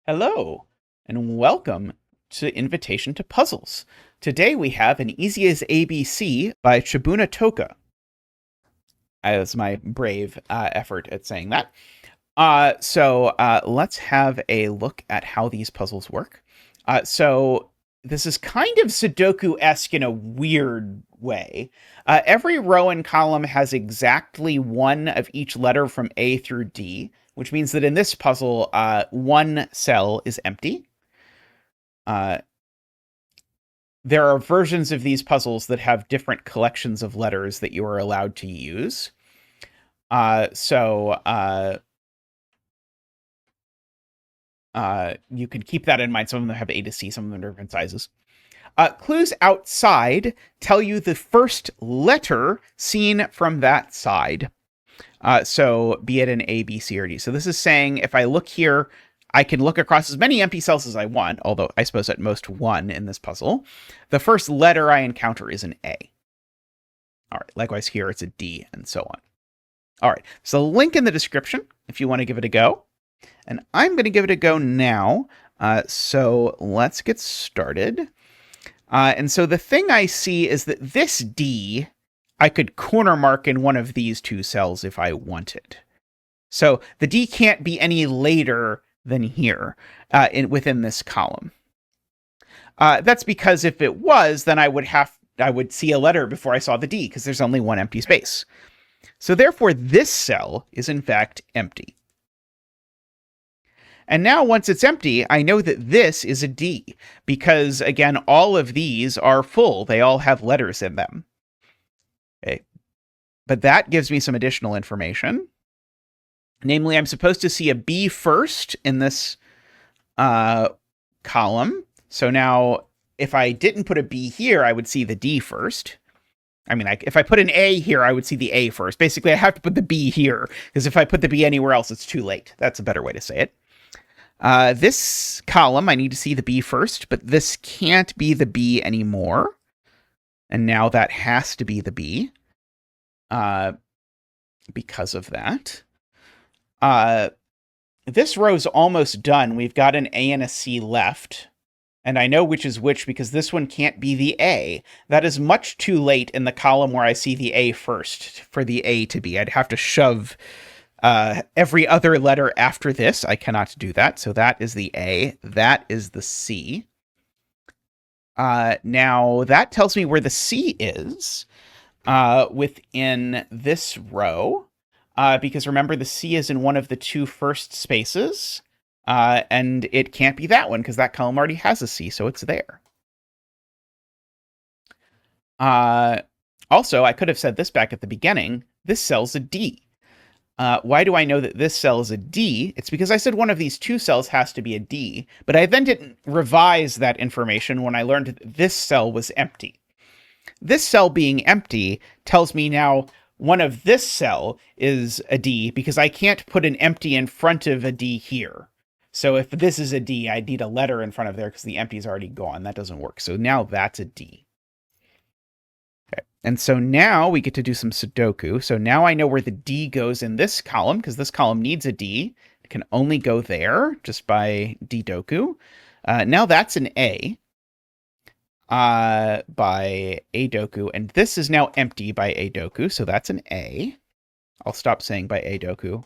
Hello, and welcome to Invitation to Puzzles. Today we have An Easy as ABC by chebunanntoka. As my brave effort at saying that. Let's have a look at how these puzzles work. This is kind of Sudoku-esque in a weird way. Every row and column has exactly one of each letter from A through D, which means that in this puzzle, one cell is empty. There are versions of these puzzles that have different collections of letters that you are allowed to use. You can keep that in mind. Some of them have A to C, some of them are different sizes. Clues outside tell you the first letter seen from that side. So be it an A, B, C, or D. So this is saying if I look here, I can look across as many empty cells as I want, although I suppose at most one in this puzzle. The first letter I encounter is an A. All right, likewise here it's a D, and so on. All right, so link in the description if you want to give it a go. And I'm going to give it a go now. So let's get started. And so the thing I see is that this D, I could corner mark in one of these two cells if I wanted. So the D can't be any later than here within this column. That's because if it was, then I would see a letter before I saw the D, because there's only one empty space. So therefore, this cell is in fact empty. And now once it's empty, I know that this is a D, because again, all of these are full. They all have letters in them. Okay. But that gives me some additional information. Namely, I'm supposed to see a B first in this column. So now, if I didn't put a B here, I would see the D first. I mean, if I put an A here, I would see the A first. Basically, I have to put the B here, because if I put the B anywhere else, it's too late. That's a better way to say it. This column, I need to see the B first, but this can't be the B anymore. And now that has to be the B because of that. This row's almost done. We've got an A and a C left. And I know which is which because this one can't be the A. That is much too late in the column where I see the A first for the A to be. I'd have to shove every other letter after this. I cannot do that. So that is the A. That is the C. Now, that tells me where the C is within this row. Because remember, the C is in one of the two first spaces. And it can't be that one because that column already has a C, so it's there. Also, I could have said this back at the beginning. This cell's a D. Why do I know that this cell is a D? It's because I said one of these two cells has to be a D, but I then didn't revise that information when I learned that this cell was empty. This cell being empty tells me now one of this cell is a D because I can't put an empty in front of a D here. So if this is a D, I need a letter in front of there because the empty is already gone. That doesn't work. So now that's a D. Okay. And so now we get to do some Sudoku. So now I know where the D goes in this column because this column needs a D. It can only go there just by Didoku. Now that's an A by Adoku. And this is now empty by Adoku. So that's an A. I'll stop saying by Adoku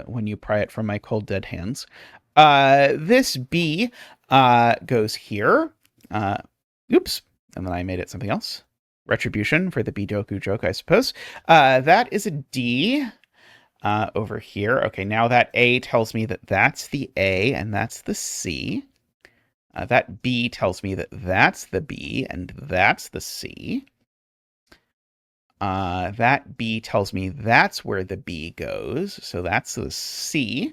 when you pry it from my cold dead hands. This B goes here. Oops. And then I made it something else. Retribution for the Bidoku joke, I suppose. That is a D over here. Okay, now that A tells me that that's the A and that's the C. That B tells me that that's the B and that's the C. That B tells me that's where the B goes, so that's the C.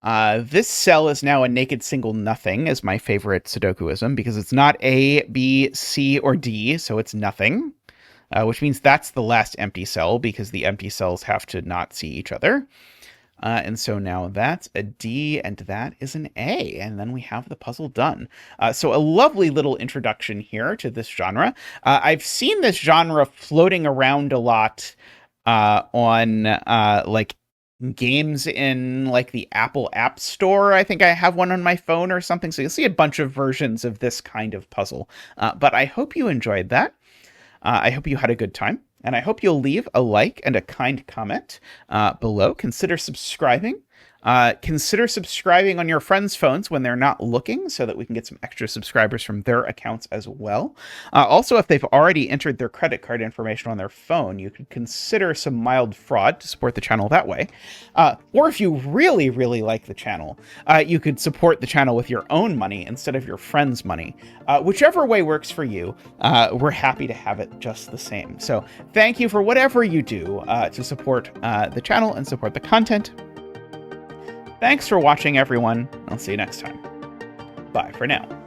This cell is now a naked single nothing, is my favorite Sudokuism, because it's not A, B, C, or D, so it's nothing, which means that's the last empty cell, because the empty cells have to not see each other. And so now that's a D, and that is an A, and then we have the puzzle done. So a lovely little introduction here to this genre. I've seen this genre floating around a lot on like games in like the Apple App Store. I think I have one on my phone or something. So you'll see a bunch of versions of this kind of puzzle. But I hope you enjoyed that. I hope you had a good time. And I hope you'll leave a like and a kind comment below. Consider subscribing. Consider subscribing on your friends' phones when they're not looking so that we can get some extra subscribers from their accounts as well. Also, if they've already entered their credit card information on their phone, you could consider some mild fraud to support the channel that way. Or if you really, really like the channel, you could support the channel with your own money instead of your friends' money. Whichever way works for you, we're happy to have it just the same. So thank you for whatever you do to support the channel and support the content. Thanks for watching, everyone. I'll see you next time. Bye for now.